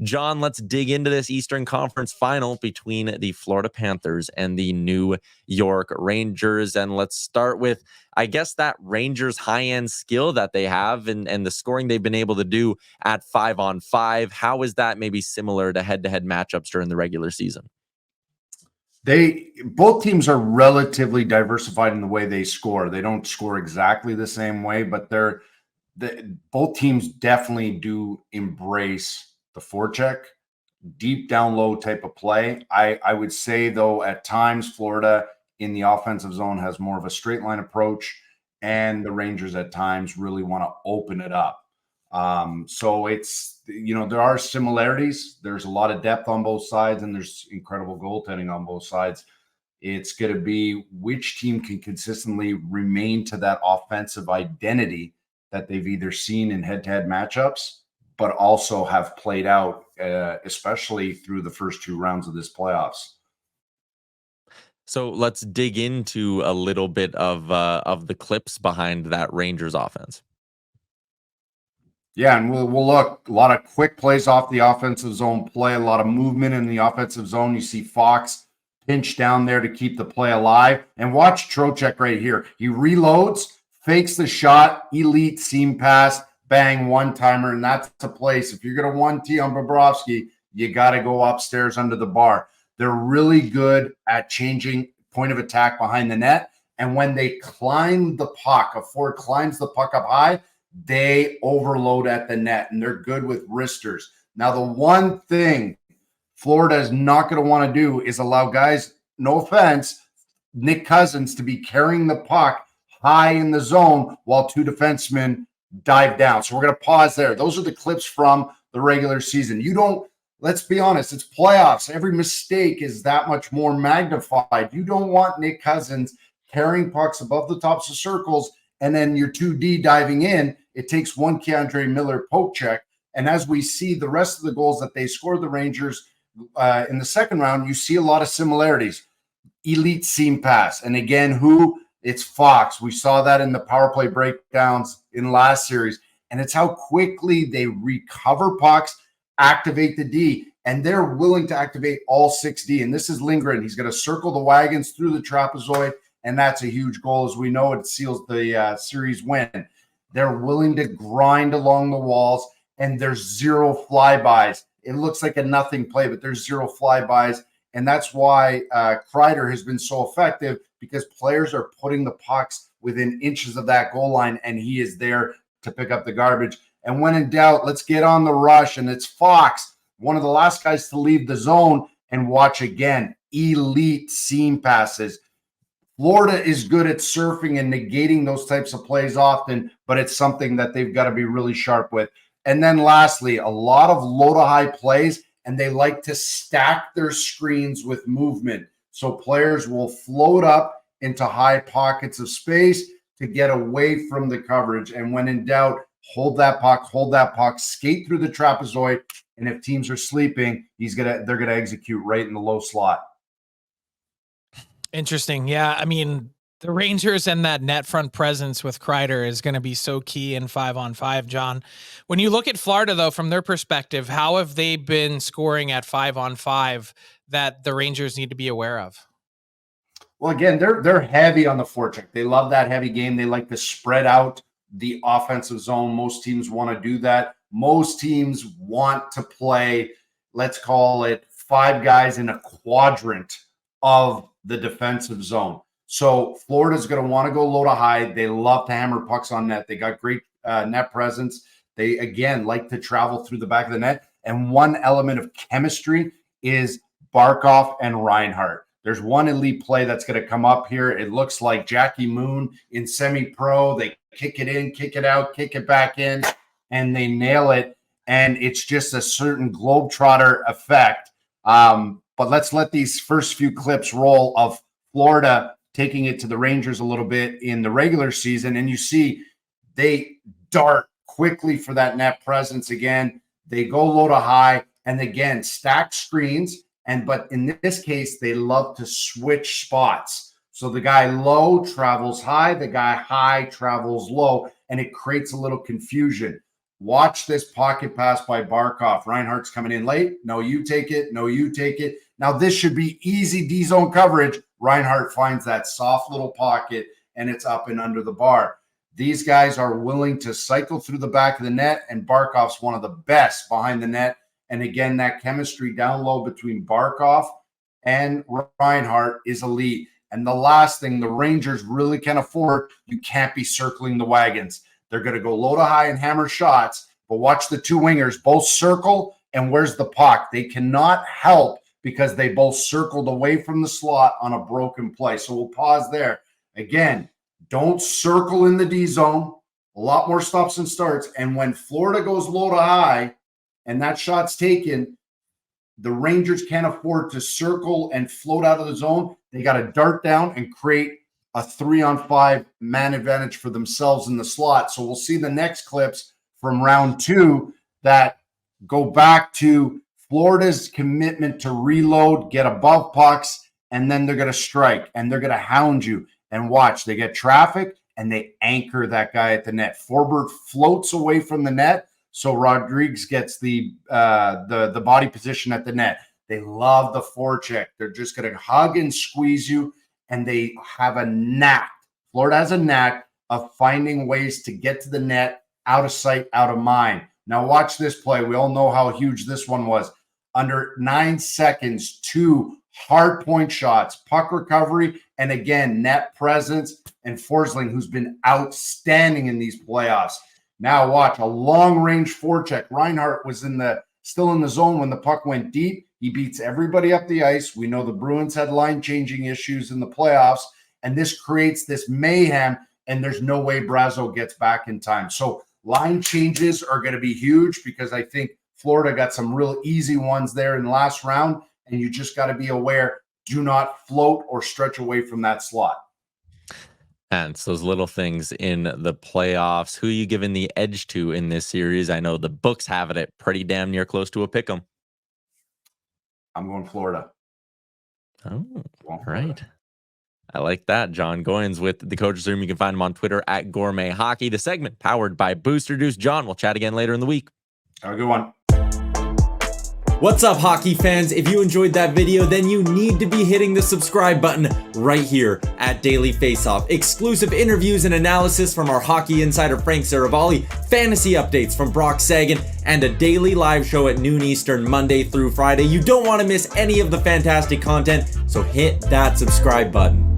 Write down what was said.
John, let's dig into this Eastern Conference final between the Florida Panthers and the New York Rangers. And let's start with, I guess, that Rangers high-end skill that they have and the scoring they've been able to do at 5-on-5. How is that maybe similar to head-to-head matchups during the regular season? Both teams are relatively diversified in the way they score. They don't score exactly the same way, but both teams definitely do embrace the forecheck, deep down low type of play. I would say, though, at times Florida in the offensive zone has more of a straight line approach, and the Rangers at times really want to open it up. So it's, there are similarities. There's a lot of depth on both sides, and there's incredible goaltending on both sides. It's going to be which team can consistently remain to that offensive identity that they've either seen in head-to-head matchups, but also have played out, especially through the first two rounds of this playoffs. So let's dig into a little bit of the clips behind that Rangers offense. Yeah, and we'll look a lot of quick plays off the offensive zone play, a lot of movement in the offensive zone. You see Fox pinch down there to keep the play alive. And watch Trocheck right here. He reloads, fakes the shot, elite seam pass, bang, one-timer, and that's the place. If you're going to 1T on Bobrovsky, you got to go upstairs under the bar. They're really good at changing point of attack behind the net. And when they climb the puck, a forward climbs the puck up high, they overload at the net, and they're good with wristers. Now, the one thing Florida is not going to want to do is allow guys, no offense, Nick Cousins to be carrying the puck high in the zone while two defensemen dive down. So we're going to pause there. Those are the clips from the regular season. Let's be honest, it's playoffs. Every mistake is that much more magnified. You don't want Nick Cousins carrying pucks above the tops of circles and then your 2D diving in. It takes one Keandre Miller poke check. And as we see the rest of the goals that they scored, the Rangers in the second round, you see a lot of similarities. Elite seam pass. And again, it's Fox. We saw that in the power play breakdowns in last series. And it's how quickly they recover pucks, activate the D. And they're willing to activate all 6D. And this is Lindgren. He's going to circle the wagons through the trapezoid. And that's a huge goal. As we know, it seals the series win. They're willing to grind along the walls, and there's zero flybys. It looks like a nothing play, but there's zero flybys. And that's why Kreider has been so effective, because players are putting the pucks within inches of that goal line, and he is there to pick up the garbage. And when in doubt, let's get on the rush. And it's Fox, one of the last guys to leave the zone, and watch again. Elite seam passes. Florida is good at surfing and negating those types of plays often, but it's something that they've got to be really sharp with. And then lastly, a lot of low to high plays, and they like to stack their screens with movement. So players will float up into high pockets of space to get away from the coverage. And when in doubt, hold that puck, skate through the trapezoid. And if teams are sleeping, they're going to execute right in the low slot. Interesting. Yeah. I mean, the Rangers and that net front presence with Kreider is going to be so key in 5-on-5, John. When you look at Florida, though, from their perspective, how have they been scoring at 5-on-5 that the Rangers need to be aware of? Well, again, they're heavy on the forecheck. They love that heavy game. They like to spread out the offensive zone. Most teams want to do that. Most teams want to play, let's call it 5 guys in a quadrant of the defensive zone. So Florida's going to want to go low to high. They love to hammer pucks on net. They got great net presence. They, again, like to travel through the back of the net. And one element of chemistry is Barkov and Reinhart. There's one elite play that's going to come up here. It looks like Jackie Moon in semi-pro. They kick it in, kick it out, kick it back in, and they nail it. And it's just a certain Globetrotter effect. But let's let these first few clips roll of Florida taking it to the Rangers a little bit in the regular season. And you see they dart quickly for that net presence again. They go low to high and again, stack screens. But in this case, they love to switch spots. So the guy low travels high, the guy high travels low, and it creates a little confusion. Watch this pocket pass by Barkov. Reinhart's coming in late. No, you take it. No, you take it. Now, this should be easy D-zone coverage. Reinhart finds that soft little pocket, and it's up and under the bar. These guys are willing to cycle through the back of the net, and Barkov's one of the best behind the net. And again, that chemistry down low between Barkov and Reinhart is elite. And the last thing the Rangers really can afford, you can't be circling the wagons. They're going to go low to high and hammer shots, but watch the two wingers both circle, and where's the puck? They cannot help because they both circled away from the slot on a broken play. So we'll pause there. Again, don't circle in the D zone. A lot more stops and starts. And when Florida goes low to high and that shot's taken, the Rangers can't afford to circle and float out of the zone. They got to dart down and create a 3-on-5 man advantage for themselves in the slot. So we'll see the next clips from round 2 that go back to Florida's commitment to reload, get above pucks, and then they're going to strike, and they're going to hound you. And watch, they get traffic, and they anchor that guy at the net. Forbert floats away from the net, so Rodriguez gets the body position at the net. They love the forecheck. They're just going to hug and squeeze you, and they have a knack. Florida has a knack of finding ways to get to the net, out of sight, out of mind. Now watch this play. We all know how huge this one was. Under 9 seconds, 2 hard point shots, puck recovery, and again, net presence, and Forsling, who's been outstanding in these playoffs. Now watch a long-range forecheck. Reinhart was still in the zone when the puck went deep. He beats everybody up the ice. We know the Bruins had line-changing issues in the playoffs, and this creates this mayhem, and there's no way Brazo gets back in time. So line changes are going to be huge because I think Florida got some real easy ones there in the last round, and you just got to be aware, do not float or stretch away from that slot. And it's those little things in the playoffs. Who are you giving the edge to in this series? I know the books have it at pretty damn near close to a pick 'em. I'm going Florida. Oh, all right. I like that. Jon Goyens with the Coach's Room. You can find him on Twitter at Gourmet Hockey. The segment powered by Booster Juice. John, we'll chat again later in the week. Have a good one. What's up, hockey fans? If you enjoyed that video, then you need to be hitting the subscribe button right here at Daily Faceoff. Exclusive interviews and analysis from our hockey insider Frank Seravalli, fantasy updates from Brock Sagan, and a daily live show at noon Eastern, Monday through Friday. You don't want to miss any of the fantastic content, so hit that subscribe button.